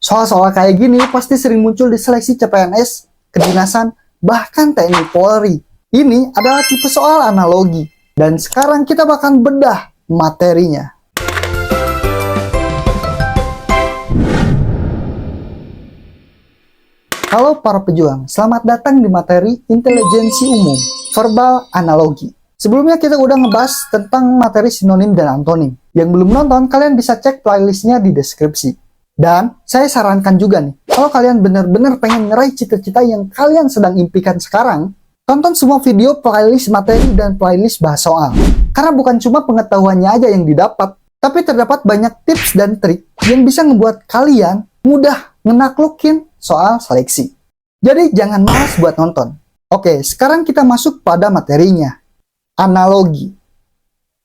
Soal-soal kayak gini pasti sering muncul di seleksi CPNS, kedinasan, bahkan TNI Polri. Ini adalah tipe soal analogi. Dan sekarang kita bakal bedah materinya. Halo para pejuang, selamat datang di materi intelijensi umum, verbal analogi. Sebelumnya kita udah ngebahas tentang materi sinonim dan antonim. Yang belum nonton, kalian bisa cek playlistnya di deskripsi. Dan saya sarankan juga nih, kalau kalian benar-benar pengen ngeraih cita-cita yang kalian sedang impikan sekarang, tonton semua video playlist materi dan playlist bahas soal. Karena bukan cuma pengetahuannya aja yang didapat, tapi terdapat banyak tips dan trik yang bisa membuat kalian mudah menaklukin soal seleksi. Jadi jangan malas buat nonton. Oke, sekarang kita masuk pada materinya. Analogi.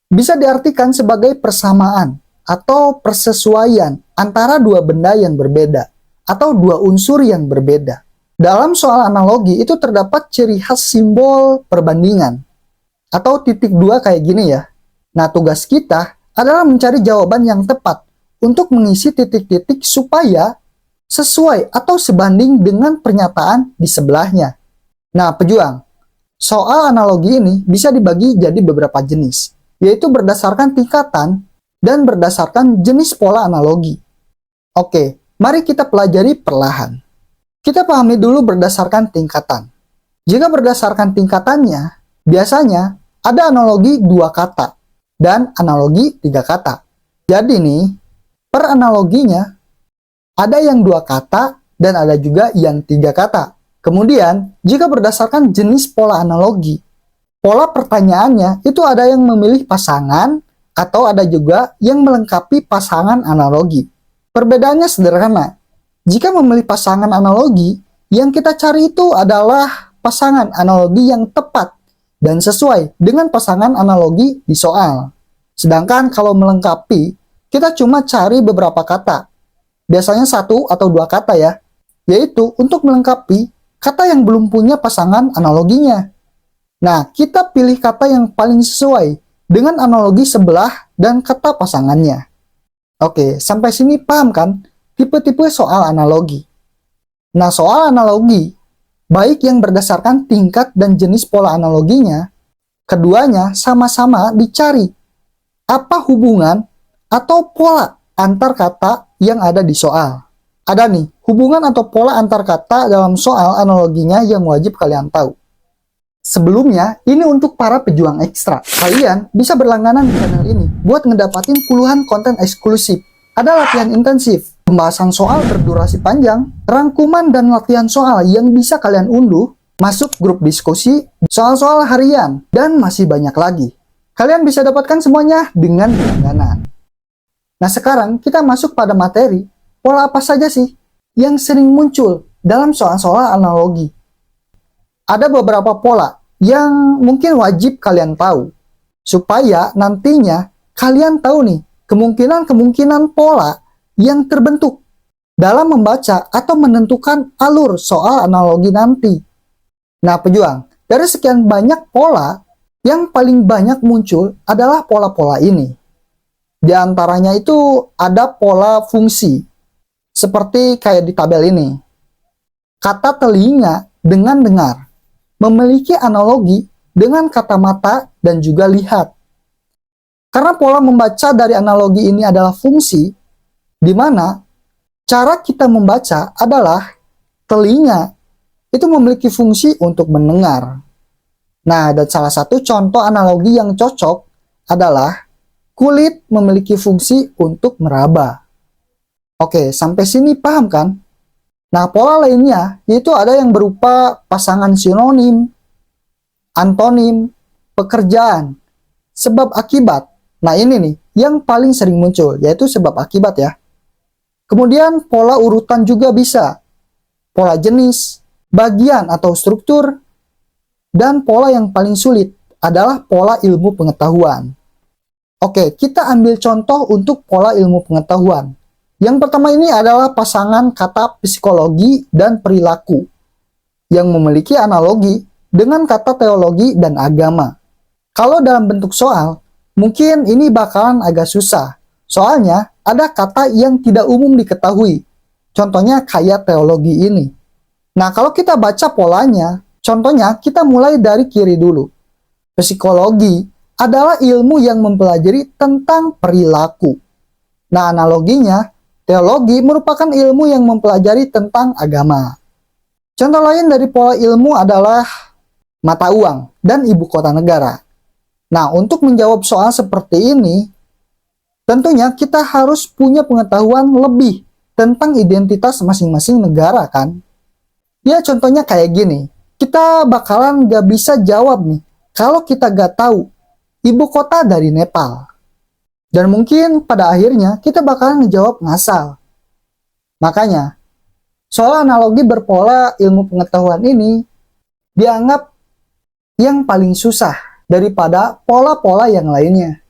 Bisa diartikan sebagai persamaan atau persesuaian antara dua benda yang berbeda atau dua unsur yang berbeda. Dalam soal analogi itu terdapat ciri khas simbol perbandingan atau titik dua kayak gini ya. Nah, tugas kita adalah mencari jawaban yang tepat untuk mengisi titik-titik supaya sesuai atau sebanding dengan pernyataan di sebelahnya. Nah, pejuang, soal analogi ini bisa dibagi jadi beberapa jenis, yaitu berdasarkan tingkatan dan berdasarkan jenis pola analogi. Oke, mari kita pelajari perlahan. Kita pahami dulu berdasarkan tingkatan. Jika berdasarkan tingkatannya, biasanya ada analogi 2 kata dan analogi 3 kata. Jadi nih, per analoginya ada yang 2 kata dan ada juga yang 3 kata. Kemudian, jika berdasarkan jenis pola analogi, pola pertanyaannya itu ada yang memilih pasangan atau ada juga yang melengkapi pasangan analogi. Perbedaannya sederhana. Jika memilih pasangan analogi, yang kita cari itu adalah pasangan analogi yang tepat dan sesuai dengan pasangan analogi di soal. Sedangkan kalau melengkapi, kita cuma cari beberapa kata. Biasanya 1 atau 2 kata ya, yaitu untuk melengkapi kata yang belum punya pasangan analoginya. Nah, kita pilih kata yang paling sesuai dengan analogi sebelah dan kata pasangannya. Oke, sampai sini paham kan tipe-tipe soal analogi? Nah, soal analogi, baik yang berdasarkan tingkat dan jenis pola analoginya, keduanya sama-sama dicari apa hubungan atau pola antar kata yang ada di soal. Ada nih, hubungan atau pola antar kata dalam soal analoginya yang wajib kalian tahu. Sebelumnya, ini untuk para pejuang ekstra. Kalian bisa berlangganan di channel ini buat ngedapatin puluhan konten eksklusif. Ada latihan intensif, pembahasan soal berdurasi panjang, rangkuman dan latihan soal yang bisa kalian unduh, masuk grup diskusi, soal-soal harian, dan masih banyak lagi. Kalian bisa dapatkan semuanya dengan berlangganan. Nah, sekarang kita masuk pada materi. Pola apa saja sih yang sering muncul dalam soal-soal analogi? Ada beberapa pola yang mungkin wajib kalian tahu, supaya nantinya kalian tahu nih kemungkinan-kemungkinan pola yang terbentuk dalam membaca atau menentukan alur soal analogi nanti. Nah, pejuang, dari sekian banyak pola, yang paling banyak muncul adalah pola-pola ini. Di antaranya itu ada pola fungsi, seperti kayak di tabel ini. Kata telinga dengan dengar memiliki analogi dengan kata mata dan juga lihat. Karena pola membaca dari analogi ini adalah fungsi, di mana cara kita membaca adalah telinga itu memiliki fungsi untuk mendengar. Nah, dan salah satu contoh analogi yang cocok adalah kulit memiliki fungsi untuk meraba. Oke, sampai sini paham kan? Nah, pola lainnya yaitu ada yang berupa pasangan sinonim, antonim, pekerjaan, sebab akibat. Nah, ini nih yang paling sering muncul, yaitu sebab akibat ya. Kemudian pola urutan juga bisa. Pola jenis, bagian atau struktur, dan pola yang paling sulit adalah pola ilmu pengetahuan. Oke, kita ambil contoh untuk pola ilmu pengetahuan. Yang pertama ini adalah pasangan kata psikologi dan perilaku yang memiliki analogi dengan kata teologi dan agama. Kalau dalam bentuk soal, mungkin ini bakalan agak susah. Soalnya ada kata yang tidak umum diketahui Contohnya kayak teologi ini. Nah, kalau kita baca polanya, contohnya kita mulai dari kiri dulu. Psikologi adalah ilmu yang mempelajari tentang perilaku. Nah, analoginya, teologi merupakan ilmu yang mempelajari tentang agama. Contoh lain dari pola ilmu adalah mata uang dan ibu kota negara. Nah, untuk menjawab soal seperti ini, tentunya kita harus punya pengetahuan lebih tentang identitas masing-masing negara kan. Ya contohnya kayak gini, kita bakalan gak bisa jawab nih kalau kita gak tahu ibu kota dari Nepal. Dan mungkin pada akhirnya kita bakalan ngejawab ngasal. Makanya, soal analogi berpola ilmu pengetahuan ini dianggap yang paling susah daripada pola-pola yang lainnya.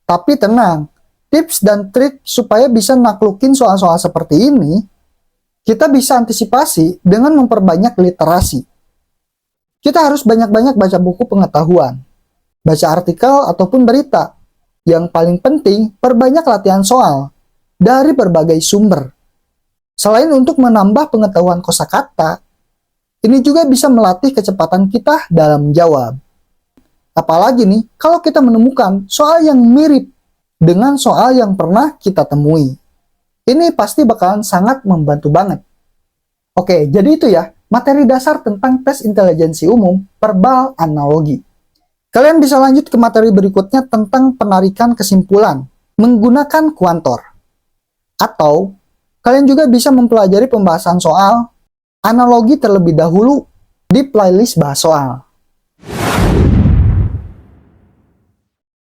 Tapi tenang, tips dan trik supaya bisa naklukin soal-soal seperti ini, kita bisa antisipasi dengan memperbanyak literasi. Kita harus banyak-banyak baca buku pengetahuan, baca artikel ataupun berita. Yang paling penting, perbanyak latihan soal dari berbagai sumber. Selain untuk menambah pengetahuan kosakata, ini juga bisa melatih kecepatan kita dalam menjawab. Apalagi nih, kalau kita menemukan soal yang mirip dengan soal yang pernah kita temui. Ini pasti bakalan sangat membantu banget. Oke, jadi itu ya, materi dasar tentang tes intelijensi umum verbal analogi. Kalian bisa lanjut ke materi berikutnya tentang penarikan kesimpulan menggunakan kuantor. Atau, kalian juga bisa mempelajari pembahasan soal analogi terlebih dahulu di playlist bahas soal.